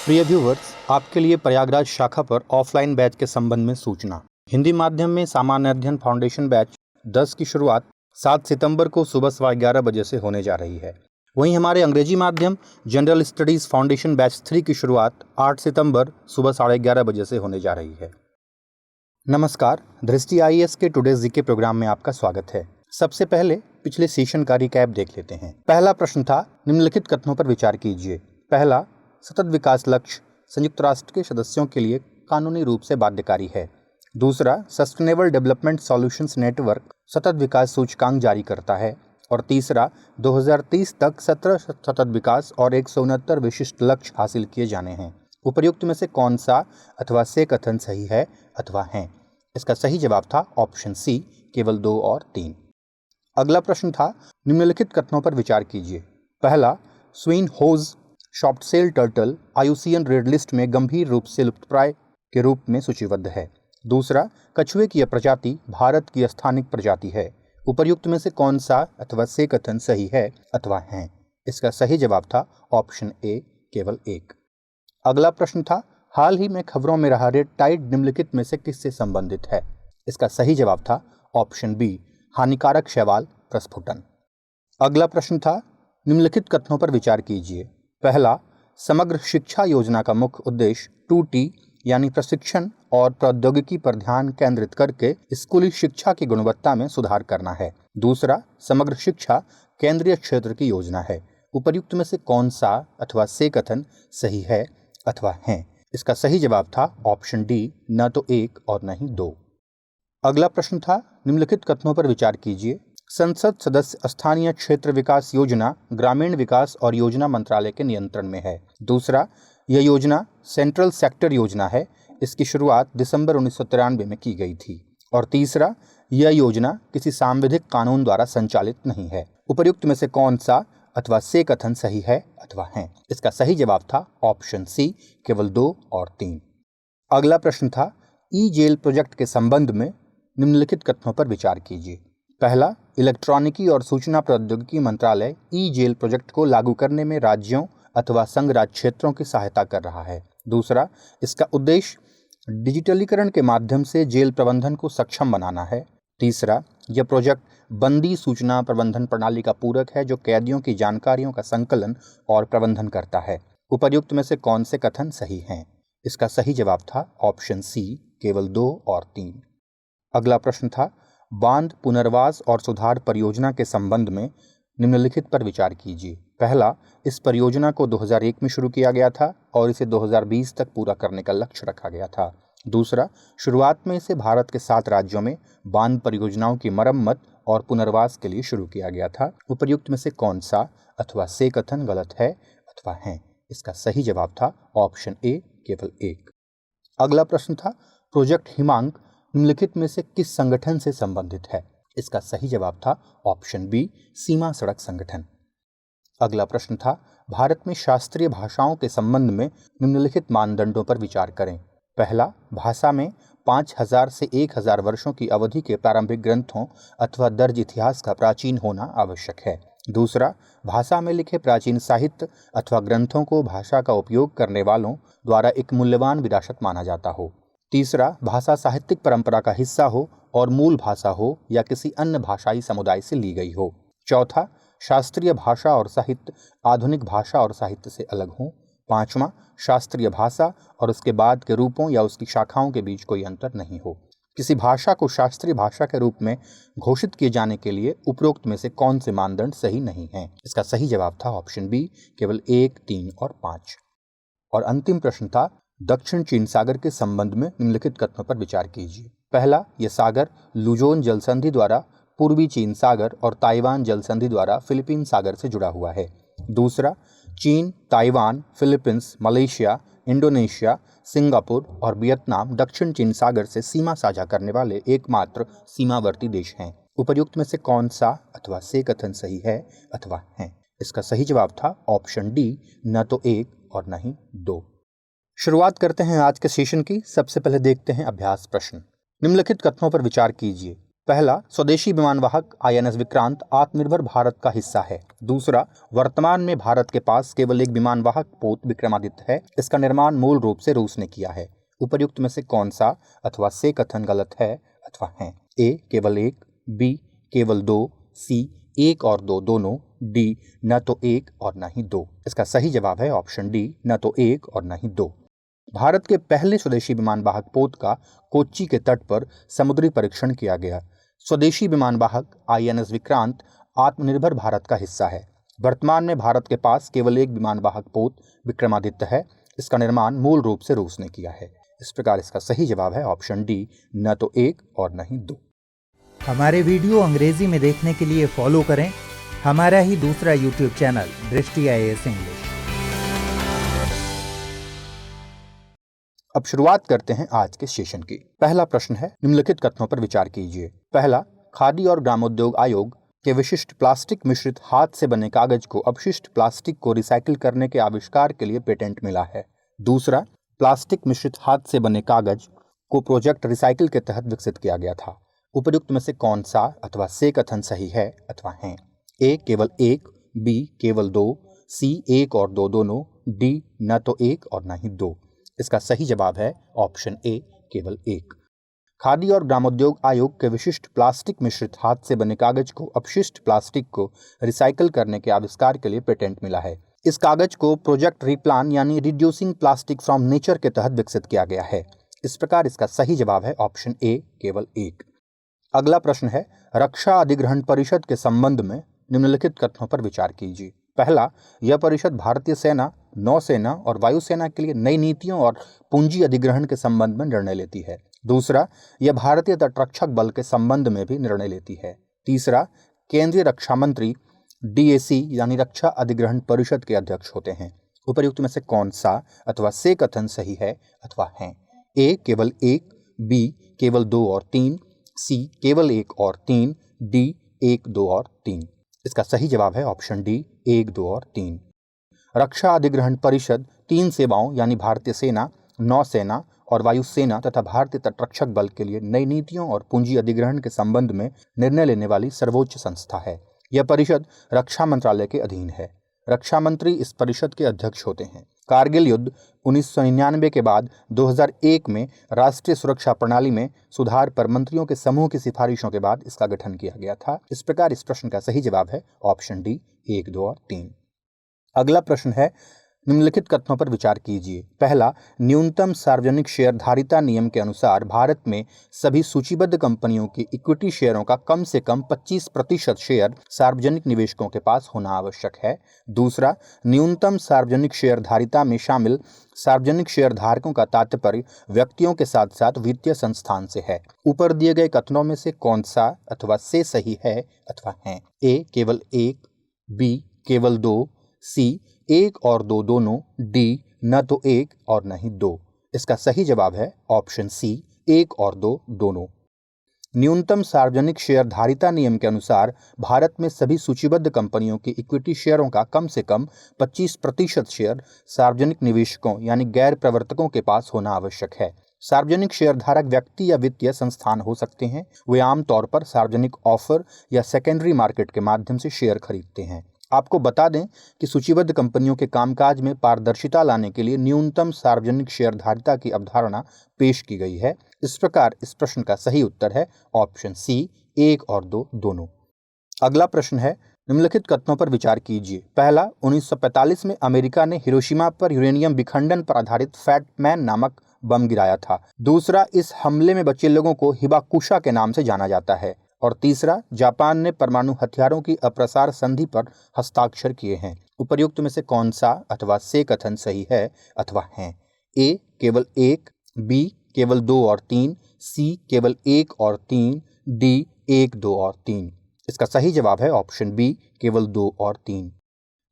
प्रिय व्यूवर्स, आपके लिए प्रयागराज शाखा पर ऑफलाइन बैच के संबंध में सूचना। हिंदी माध्यम में सामान्य अध्ययन फाउंडेशन बैच 10 की शुरुआत 7 सितंबर को सुबह 11:15 बजे से होने जा रही है। वहीं हमारे अंग्रेजी माध्यम जनरल स्टडीज फाउंडेशन बैच 3 की शुरुआत 8 सितंबर सुबह 11:30 बजे से होने जा रही है। नमस्कार, दृष्टि आईएएस के टुडे जीके प्रोग्राम में आपका स्वागत है। सबसे पहले पिछले सेशन का रिकैप देख लेते हैं। पहला प्रश्न था, निम्नलिखित कथनों पर विचार कीजिए। पहला, सतत विकास लक्ष्य संयुक्त राष्ट्र के सदस्यों के लिए कानूनी रूप से बाध्यकारी है। दूसरा, सस्टेनेबल डेवलपमेंट सॉल्यूशंस नेटवर्क सतत विकास सूचकांक जारी करता है। और तीसरा, 2030 तक 17 सतत विकास और 169 विशिष्ट लक्ष्य हासिल किए जाने हैं। उपर्युक्त में से कौन सा अथवा से कथन सही है अथवा हैं? इसका सही जवाब था ऑप्शन सी, केवल 2 और 3। अगला प्रश्न था, निम्नलिखित कथनों पर विचार कीजिए। पहला, स्वीन होज शॉर्टसेल टर्टल आईयूसीएन रेड लिस्ट में गंभीर रूप से लुप्तप्राय के रूप में सूचीबद्ध है। दूसरा, कछुए की यह प्रजाति भारत की स्थानिक प्रजाति है। उपर्युक्त में से कौन सा अथवा से कथन सही है अथवा हैं? इसका सही जवाब था ऑप्शन ए, केवल 1। अगला प्रश्न था, हाल ही में खबरों में रहा रेड टाइड निम्नलिखित में से किससे संबंधित है? इसका सही जवाब था ऑप्शन बी, हानिकारक शैवाल प्रस्फुटन। अगला प्रश्न था, निम्नलिखित कथनों पर विचार कीजिए। पहला, समग्र शिक्षा योजना का मुख्य उद्देश्य 2T यानी प्रशिक्षण और प्रौद्योगिकी पर ध्यान केंद्रित करके स्कूली शिक्षा की गुणवत्ता में सुधार करना है। दूसरा, समग्र शिक्षा केंद्रीय क्षेत्र की योजना है। उपर्युक्त में से कौन सा अथवा से कथन सही है अथवा हैं? इसका सही जवाब था ऑप्शन डी, न तो 1 और न ही 2। अगला प्रश्न था, निम्नलिखित कथनों पर विचार कीजिए। संसद सदस्य स्थानीय क्षेत्र विकास योजना ग्रामीण विकास और योजना मंत्रालय के नियंत्रण में है। दूसरा, यह योजना सेंट्रल सेक्टर योजना है। इसकी शुरुआत दिसंबर 1993 में की गई थी। और तीसरा, यह योजना किसी सांविधिक कानून द्वारा संचालित नहीं है। उपर्युक्त में से कौन सा अथवा से कथन सही है अथवा हैं? इसका सही जवाब था ऑप्शन सी, केवल 2 और 3। अगला प्रश्न था, ई जेल प्रोजेक्ट के संबंध में निम्नलिखित कथनों पर विचार कीजिए। पहला, इलेक्ट्रॉनिकी और सूचना प्रौद्योगिकी मंत्रालय ई जेल प्रोजेक्ट को लागू करने में राज्यों अथवा संघ राज्य क्षेत्रों की सहायता कर रहा है। दूसरा, इसका उद्देश्य डिजिटलीकरण के माध्यम से जेल प्रबंधन को सक्षम बनाना है। तीसरा, यह प्रोजेक्ट बंदी सूचना प्रबंधन प्रणाली का पूरक है जो कैदियों की जानकारियों का संकलन और प्रबंधन करता है। उपर्युक्त में से कौन से कथन सही हैं? इसका सही जवाब था ऑप्शन सी, केवल 2 और 3। अगला प्रश्न था, बांध पुनर्वास और सुधार परियोजना के संबंध में निम्नलिखित पर विचार कीजिए। पहला, इस परियोजना को 2001 में शुरू किया गया था और इसे 2020 तक पूरा करने का लक्ष्य रखा गया था। दूसरा, शुरुआत में इसे भारत के 7 राज्यों में बांध परियोजनाओं की मरम्मत और पुनर्वास के लिए शुरू किया गया था। उपर्युक्त में से कौन सा अथवा से कथन गलत है अथवा हैं? इसका सही जवाब था ऑप्शन ए, केवल 1। अगला प्रश्न था, प्रोजेक्ट हिमांक निम्नलिखित में से किस संगठन से संबंधित है? इसका सही जवाब था ऑप्शन बी, सीमा सड़क संगठन। अगला प्रश्न था, भारत में शास्त्रीय भाषाओं के संबंध में निम्नलिखित मानदंडों पर विचार करें। पहला, भाषा में 5000 से 1000 वर्षों की अवधि के प्रारंभिक ग्रंथों अथवा दर्ज इतिहास का प्राचीन होना आवश्यक है। दूसरा, भाषा में लिखे प्राचीन साहित्य अथवा ग्रंथों को भाषा का उपयोग करने वालों द्वारा एक मूल्यवान विरासत माना जाता हो। तीसरा, भाषा साहित्यिक परंपरा का हिस्सा हो और मूल भाषा हो या किसी अन्य भाषाई समुदाय से ली गई हो। चौथा, शास्त्रीय भाषा और साहित्य आधुनिक भाषा और साहित्य से अलग हो। पांचवा, शास्त्रीय भाषा और उसके बाद के रूपों या उसकी शाखाओं के बीच कोई अंतर नहीं हो। किसी भाषा को शास्त्रीय भाषा के रूप में घोषित किए जाने के लिए उपरोक्त में से कौन से मानदंड सही नहीं हैं? इसका सही जवाब था ऑप्शन बी, केवल 1, 3 और 5। और अंतिम प्रश्न था, दक्षिण चीन सागर के संबंध में निम्नलिखित कथनों पर विचार कीजिए। पहला, यह सागर लुजोन जल संधि द्वारा पूर्वी चीन सागर और ताइवान जल संधि द्वारा फिलीपीन सागर से जुड़ा हुआ है। दूसरा, चीन, Taiwan, Philippines, Malaysia, Indonesia, Singapore और वियतनाम दक्षिण चीन सागर से सीमा साझा करने वाले एकमात्र सीमावर्ती देश हैं। उपर्युक्त में से कौन सा अथवा से कथन सही है अथवा हैं? इसका सही जवाब था ऑप्शन डी, न तो 1 और न ही 2। शुरुआत करते हैं आज के सेशन की। सबसे पहले देखते हैं अभ्यास प्रश्न। निम्नलिखित कथनों पर विचार कीजिए। पहला, स्वदेशी विमान वाहक आईएनएस विक्रांत आत्मनिर्भर भारत का हिस्सा है। दूसरा, वर्तमान में भारत के पास केवल एक विमान वाहक पोत विक्रमादित्य है। इसका निर्माण मूल रूप से रूस ने किया है। उपर्युक्त में से कौन सा अथवा से कथन गलत है अथवा है? ए, केवल एक, बी, केवल दो, सी, एक और दो दोनों, डी, न तो एक और न ही दो। इसका सही जवाब है ऑप्शन डी, न तो एक और न ही दो। भारत के पहले स्वदेशी विमान वाहक पोत का कोच्चि के तट पर समुद्री परीक्षण किया गया। स्वदेशी विमान वाहक आईएनएस विक्रांत आत्मनिर्भर भारत का हिस्सा है। वर्तमान में भारत के पास केवल एक विमान वाहक पोत विक्रमादित्य है। इसका निर्माण मूल रूप से रूस ने किया है। इस प्रकार इसका सही जवाब है ऑप्शन डी, न तो एक और न ही दो। हमारे वीडियो अंग्रेजी में देखने के लिए फॉलो करें हमारा ही दूसरा यूट्यूब चैनल दृष्टि IAS इंग्लिश। अब शुरुआत करते हैं आज के सेशन की। पहला प्रश्न है, निम्नलिखित कथनों पर विचार कीजिए। पहला, खादी और ग्रामोद्योग आयोग के विशिष्ट प्लास्टिक मिश्रित हाथ से बने कागज को अपशिष्ट प्लास्टिक को रिसाइकिल करने के आविष्कार के लिए पेटेंट मिला है। दूसरा, प्लास्टिक मिश्रित हाथ से बने कागज को प्रोजेक्ट रिसाइकिल के तहत विकसित किया गया था। उपर्युक्त में से कौन सा अथवा से कथन सही है अथवा है? ए, केवल एक, बी, केवल दो, सी, एक और दो दोनों, डी, न तो एक और न ही दो। इसका सही जवाब है ऑप्शन ए, केवल एक। खादी और ग्रामोद्योग आयोग के विशिष्ट प्लास्टिक मिश्रित हाथ से बने कागज को अपशिष्ट प्लास्टिक को रिसाइकिल करने के आविष्कार के लिए पेटेंट मिला है। इस कागज को प्रोजेक्ट रिप्लान यानी रिड्यूसिंग प्लास्टिक फ्रॉम नेचर के तहत विकसित किया गया है। इस प्रकार इसका सही जवाब है ऑप्शन ए, केवल एक। अगला प्रश्न है, रक्षा अधिग्रहण परिषद के संबंध में निम्नलिखित कथनों पर विचार कीजिए। पहला, यह परिषद भारतीय सेना, नौसेना और वायुसेना के लिए नई नीतियों और पूंजी अधिग्रहण के संबंध में निर्णय लेती है। दूसरा, यह भारतीय तटरक्षक बल के संबंध में भी निर्णय लेती है। तीसरा, केंद्रीय रक्षा मंत्री DAC यानी रक्षा अधिग्रहण परिषद के अध्यक्ष होते हैं। उपर्युक्त में से कौन सा अथवा से कथन सही है अथवा है? ए, केवल एक, बी, केवल दो और तीन, सी, केवल एक और तीन, डी, एक, दो और तीन। इसका सही जवाब है ऑप्शन डी, एक, दो और तीन। रक्षा अधिग्रहण परिषद तीन सेवाओं यानी भारतीय सेना, नौसेना और वायुसेना तथा भारतीय तटरक्षक बल के लिए नई नीतियों और पूंजी अधिग्रहण के संबंध में निर्णय लेने वाली सर्वोच्च संस्था है। यह परिषद रक्षा मंत्रालय के अधीन है। रक्षा मंत्री इस परिषद के अध्यक्ष होते हैं। कारगिल युद्ध 1999 के बाद 2001 में राष्ट्रीय सुरक्षा प्रणाली में सुधार पर मंत्रियों के समूह की सिफारिशों के बाद इसका गठन किया गया था। इस प्रकार इस प्रश्न का सही जवाब है ऑप्शन डी, एक, दो और तीन। अगला प्रश्न है, निम्नलिखित कथनों पर विचार कीजिए। पहला, न्यूनतम सार्वजनिक शेयरधारिता नियम के अनुसार भारत में सभी सूचीबद्ध कंपनियों के इक्विटी शेयरों का कम से कम 25% शेयर सार्वजनिक निवेशकों के पास होना आवश्यक है। दूसरा, न्यूनतम सार्वजनिक शेयरधारिता में शामिल सार्वजनिक शेयरधारकों का तात्पर्य व्यक्तियों के साथ साथ वित्तीय संस्थान से है। ऊपर दिए गए कथनों में से कौन सा अथवा से सही है अथवा है? ए, केवल एक, बी, केवल दो, सी, एक और दो दोनों, डी, न तो एक और न ही दो। इसका सही जवाब है ऑप्शन सी, एक और दो दोनों। न्यूनतम सार्वजनिक शेयरधारिता नियम के अनुसार भारत में सभी सूचीबद्ध कंपनियों के इक्विटी शेयरों का कम से कम 25% शेयर सार्वजनिक निवेशकों यानी गैर प्रवर्तकों के पास होना आवश्यक है। सार्वजनिक शेयरधारक व्यक्ति या वित्तीय संस्थान हो सकते हैं। वे आमतौर पर सार्वजनिक ऑफर या सेकेंडरी मार्केट के माध्यम से शेयर खरीदते हैं। आपको बता दें कि सूचीबद्ध कंपनियों के कामकाज में पारदर्शिता लाने के लिए न्यूनतम सार्वजनिक शेयरधारिता की अवधारणा पेश की गई है। इस प्रकार इस प्रश्न का सही उत्तर है ऑप्शन सी, एक और दो दोनों। अगला प्रश्न है, निम्नलिखित कथनों पर विचार कीजिए। पहला, 1945 में अमेरिका ने हिरोशिमा पर यूरेनियम विखंडन पर आधारित फैट मैन नामक बम गिराया था। दूसरा, इस हमले में बचे लोगों को हिबाकुशा के नाम से जाना जाता है। और तीसरा, जापान ने परमाणु हथियारों की अप्रसार संधि पर हस्ताक्षर किए हैं। उपर्युक्त में से कौन सा अथवा से कथन सही है अथवा है? ए, केवल एक, बी, केवल दो और तीन, सी, केवल एक और तीन, डी, एक, दो और तीन। इसका सही जवाब है ऑप्शन बी, केवल दो और तीन।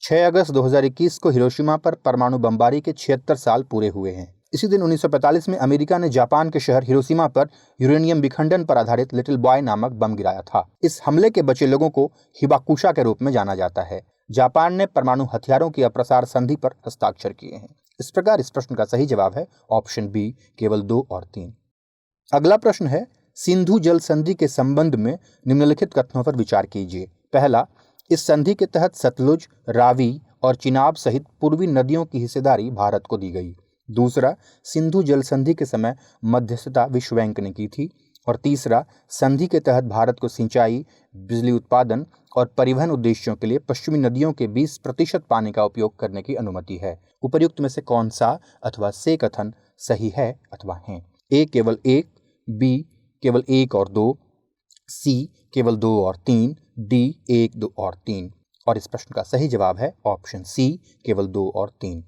6 अगस्त 2021 को हिरोशिमा पर परमाणु बमबारी के 76 साल पूरे हुए हैं। इसी दिन 1945 में अमेरिका ने जापान के शहर हिरोशिमा पर यूरेनियम विखंडन पर आधारित लिटिल बॉय नामक बम गिराया था। इस हमले के बचे लोगों को हिबाकुशा के रूप में जाना जाता है। जापान ने परमाणु हथियारों की अप्रसार संधि पर हस्ताक्षर किए हैं। इस प्रकार इस प्रश्न का सही जवाब है ऑप्शन बी, केवल दो और तीन। अगला प्रश्न है, सिंधु जल संधि के संबंध में निम्नलिखित कथनों पर विचार कीजिए। पहला, इस संधि के तहत सतलुज, रावी और चिनाब सहित पूर्वी नदियों की हिस्सेदारी भारत को दी गई। दूसरा, सिंधु जल संधि के समय मध्यस्थता विश्व बैंक ने की थी। और तीसरा, संधि के तहत भारत को सिंचाई, बिजली उत्पादन और परिवहन उद्देश्यों के लिए पश्चिमी नदियों के 20% पानी का उपयोग करने की अनुमति है। उपर्युक्त में से कौन सा अथवा से कथन सही है अथवा है? ए केवल 1, बी केवल 1 और 2, सी केवल 2 और 3, डी 1, 2 और 3। और इस प्रश्न का सही जवाब है ऑप्शन सी, केवल 2 और 3।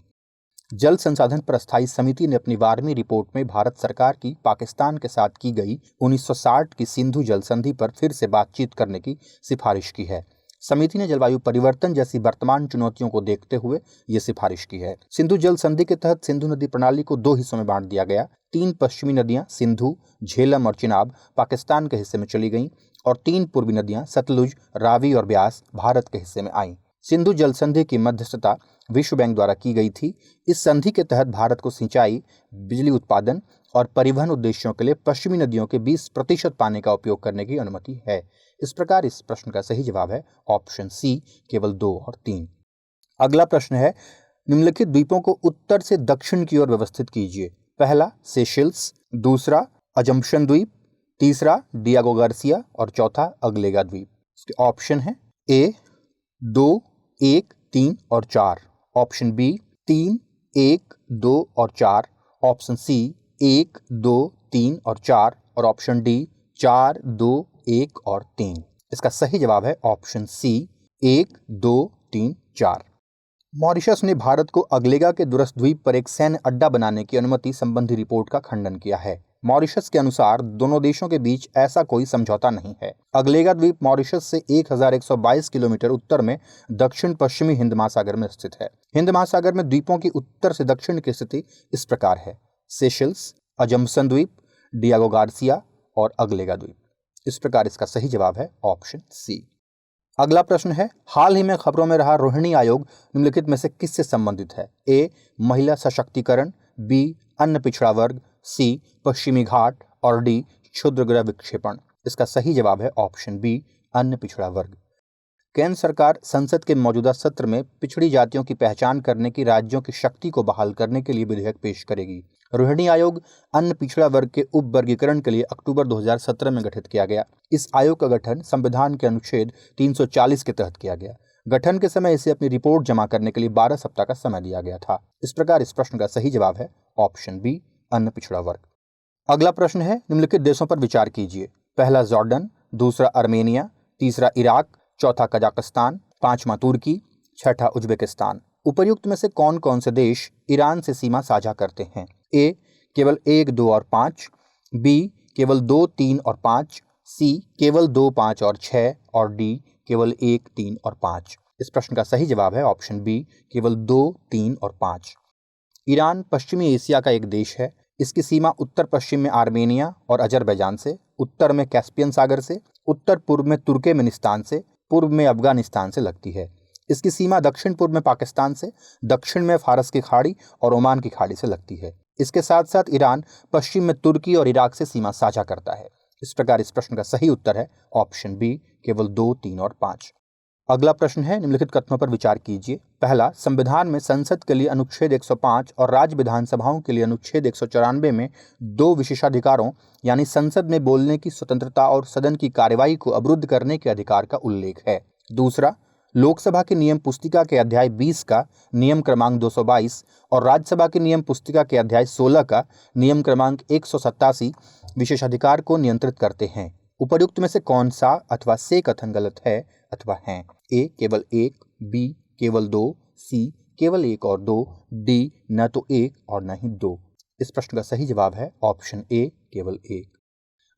जल संसाधन पर स्थायी समिति ने अपनी 12वीं रिपोर्ट में भारत सरकार की पाकिस्तान के साथ की गई 1960 की सिंधु जल संधि पर फिर से बातचीत करने की सिफारिश की है। समिति ने जलवायु परिवर्तन जैसी वर्तमान चुनौतियों को देखते हुए ये सिफारिश की है। सिंधु जल संधि के तहत सिंधु नदी प्रणाली को 2 हिस्सों में बांट दिया गया। 3 पश्चिमी नदियां सिंधु, झेलम और चिनाब पाकिस्तान के हिस्से में चली गईं और 3 पूर्वी नदियां सतलुज, रावी और ब्यास भारत के हिस्से में आईं। सिंधु जल संधि की मध्यस्थता विश्व बैंक द्वारा की गई थी। इस संधि के तहत भारत को सिंचाई, बिजली उत्पादन और परिवहन उद्देश्यों के लिए पश्चिमी नदियों के 20% पानी का उपयोग करने की अनुमति है। इस प्रकार इस प्रश्न का सही जवाब है ऑप्शन सी, केवल 2 और 3। अगला प्रश्न है, निम्नलिखित द्वीपों को उत्तर से दक्षिण की ओर व्यवस्थित कीजिए। पहला, सेशेल्स, दूसरा अजम्पशन द्वीप, तीसरा डियागो गार्सिया और चौथा अगलेगा द्वीप। इसके ऑप्शन है ए 2, 1, 3 और 4, ऑप्शन बी 3, 1, 2 और 4, ऑप्शन सी 1, 2, 3 और 4 और ऑप्शन डी 4, 2, 1 और 3। इसका सही जवाब है ऑप्शन सी 1, 2, 3, 4। मॉरिशस ने भारत को अगलेगा के दूरस्थ द्वीप पर एक सैन्य अड्डा बनाने की अनुमति संबंधी रिपोर्ट का खंडन किया है। मॉरिशस के अनुसार दोनों देशों के बीच ऐसा कोई समझौता नहीं है। अगलेगा द्वीप मॉरिशस से 1122 किलोमीटर उत्तर में दक्षिण पश्चिमी हिंद महासागर में स्थित है। हिंद महासागर में द्वीपों की उत्तर से दक्षिण की स्थिति इस प्रकार है: सेशेल्स, अजम्पशन द्वीप, डियागो गार्सिया और अगलेगा द्वीप। इस प्रकार इसका सही जवाब है ऑप्शन सी। अगला प्रश्न है, हाल ही में खबरों में रहा रोहिणी आयोग निम्नलिखित में से किससे संबंधित है? ए, महिला सशक्तिकरण, बी, अन्य पिछड़ा वर्ग, सी, पश्चिमी घाट और डी, क्षुद्रग्रह विक्षेपण। इसका सही जवाब है ऑप्शन बी, अन्य पिछड़ा वर्ग। केंद्र सरकार संसद के मौजूदा सत्र में पिछड़ी जातियों की पहचान करने की राज्यों की शक्ति को बहाल करने के लिए विधेयक पेश करेगी। रोहिणी आयोग अन्य पिछड़ा वर्ग के उप वर्गीकरण के लिए अक्टूबर 2017 में गठित किया गया। इस आयोग का गठन संविधान के अनुच्छेद 340 के तहत किया गया। गठन के समय इसे अपनी रिपोर्ट जमा करने के लिए 12 सप्ताह का समय दिया गया था। इस प्रकार इस प्रश्न का सही जवाब है ऑप्शन बी, अन्य पिछड़ा वर्ग। अगला प्रश्न है, निम्नलिखित देशों पर विचार कीजिए। पहला जॉर्डन, दूसरा अर्मेनिया, तीसरा इराक, चौथा कजाकिस्तान, पांचवा तुर्की, छठा उज्बेकिस्तान। उपर्युक्त में से कौन कौन से देश ईरान से सीमा साझा करते हैं? ए, केवल 1, 2 और 5, बी, केवल 2, 3 और 5, सी, केवल 2, 5 और 6 और डी, केवल 1, 3 और 5। इस प्रश्न का सही जवाब है ऑप्शन बी, केवल 2, 3 और 5। ईरान पश्चिमी एशिया का एक देश है। इसकी सीमा उत्तर पश्चिम में आर्मेनिया और अजरबैजान से, उत्तर में कैस्पियन सागर से, उत्तर पूर्व में तुर्कमेनिस्तान से, पूर्व में अफगानिस्तान से लगती है। इसकी सीमा दक्षिण पूर्व में पाकिस्तान से, दक्षिण में फारस की खाड़ी और ओमान की खाड़ी से लगती है। इसके साथ साथ ईरान पश्चिम में तुर्की और इराक से सीमा साझा करता है। इस प्रकार इस प्रश्न का सही उत्तर है ऑप्शन बी, केवल 2, 3 और 5। अगला प्रश्न है, निम्नलिखित कथनों पर विचार कीजिए। पहला, संविधान में संसद के लिए अनुच्छेद 105 और राज्य विधानसभाओं के लिए अनुच्छेद 194 में 2 विशेषाधिकारों यानी संसद में बोलने की स्वतंत्रता और सदन की कार्यवाही को अवरुद्ध करने के अधिकार का उल्लेख है। दूसरा, लोकसभा की नियम पुस्तिका के अध्याय 20 का नियम क्रमांक 222 और राज्यसभा की नियम पुस्तिका के अध्याय 16 का नियम क्रमांक 187 विशेषाधिकार को नियंत्रित करते हैं। उपर्युक्त में से कौन सा अथवा से कथन गलत है अथवा है? ए, केवल 1, बी, केवल 2, सी, केवल 1 और 2, डी, न तो 1 और न ही 2। इस प्रश्न का सही जवाब है ऑप्शन ए, केवल 1।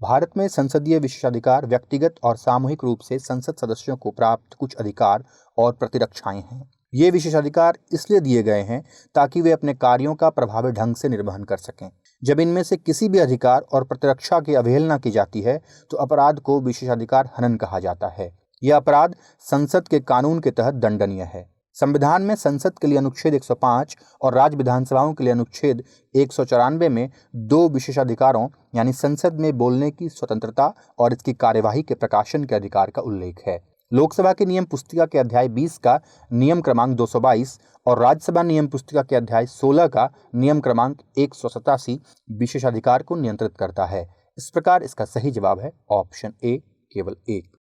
भारत में संसदीय विशेषाधिकार व्यक्तिगत और सामूहिक रूप से संसद सदस्यों को प्राप्त कुछ अधिकार और प्रतिरक्षाएं हैं। ये विशेषाधिकार इसलिए दिए गए हैं ताकि वे अपने कार्यों का प्रभावी ढंग से निर्वहन कर सकें। जब इनमें से किसी भी अधिकार और प्रतिरक्षा की अवहेलना की जाती है तो अपराध को विशेषाधिकार हनन कहा जाता है। यह अपराध संसद के कानून के तहत दंडनीय है। संविधान में संसद के लिए अनुच्छेद 105 और राज्य विधानसभाओं के लिए अनुच्छेद 194 में 2 विशेषाधिकारों यानी संसद में बोलने की स्वतंत्रता और इसकी कार्यवाही के प्रकाशन के अधिकार का उल्लेख है। लोकसभा की नियम पुस्तिका के अध्याय 20 का नियम क्रमांक 222 और राज्यसभा नियम पुस्तिका के अध्याय 16 का नियम क्रमांक 187 विशेषाधिकार को नियंत्रित करता है। इस प्रकार इसका सही जवाब है ऑप्शन ए, केवल एक।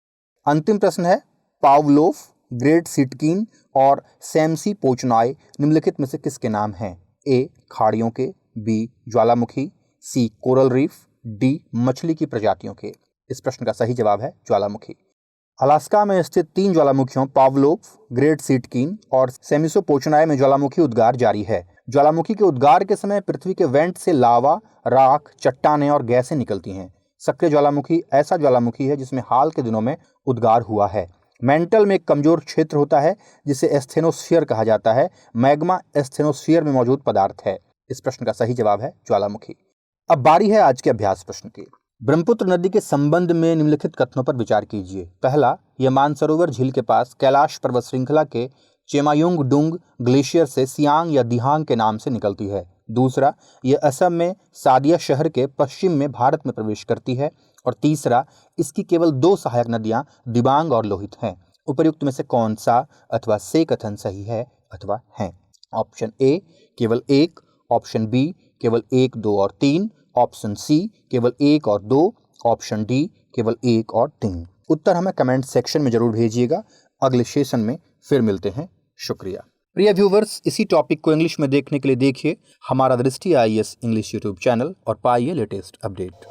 अंतिम प्रश्न है, पावलोव, ग्रेट सिटकिन और सैमसी पोचनॉय निम्नलिखित में से किसके नाम हैं? ए, खाड़ियों के, बी, ज्वालामुखी, सी, कोरल रीफ, डी, मछली की प्रजातियों के। इस प्रश्न का सही जवाब है ज्वालामुखी। अलास्का में स्थित 3 ज्वालामुखियों पावलोव, ग्रेट सिटकिन और सैमसी पोचनॉय में ज्वालामुखी उद्गार जारी है। ज्वालामुखी के उद्गार के समय पृथ्वी के वेंट से लावा, राख, चट्टानें और गैसें निकलती हैं। सक्रिय ज्वालामुखी ऐसा ज्वालामुखी है जिसमें हाल के दिनों में उद्गार हुआ है। मेंटल में एक कमजोर क्षेत्र होता है जिसे एस्थेनोस्फीयर कहा जाता है। मैग्मा एस्थेनोस्फीयर में मौजूद पदार्थ है। इस प्रश्न का सही जवाब है ज्वालामुखी। अब बारी है आज के अभ्यास प्रश्न की। ब्रह्मपुत्र नदी के संबंध में निम्नलिखित कथनों पर विचार कीजिए। पहला, यह मानसरोवर झील के पास कैलाश पर्वत श्रृंखला के चेमायुंग डुंग ग्लेशियर से सियांग या दिहांग के नाम से निकलती है। दूसरा, यह असम में सादिया शहर के पश्चिम में भारत में प्रवेश करती है। और तीसरा, इसकी केवल 2 सहायक नदियां दिबांग और लोहित हैं। उपर्युक्त में से कौन सा अथवा से कथन सही है अथवा है? ऑप्शन ए, केवल 1, ऑप्शन बी, केवल 1, 2 और 3, ऑप्शन सी, केवल 1 और 2, ऑप्शन डी, केवल 1 और 3। उत्तर हमें कमेंट सेक्शन में जरूर भेजिएगा। अगले सेशन में फिर मिलते हैं। शुक्रिया। प्रिय व्यूवर्स, इसी टॉपिक को इंग्लिश में देखने के लिए देखिए हमारा दृष्टि IAS इंग्लिश यूट्यूब चैनल और पाइए लेटेस्ट अपडेट।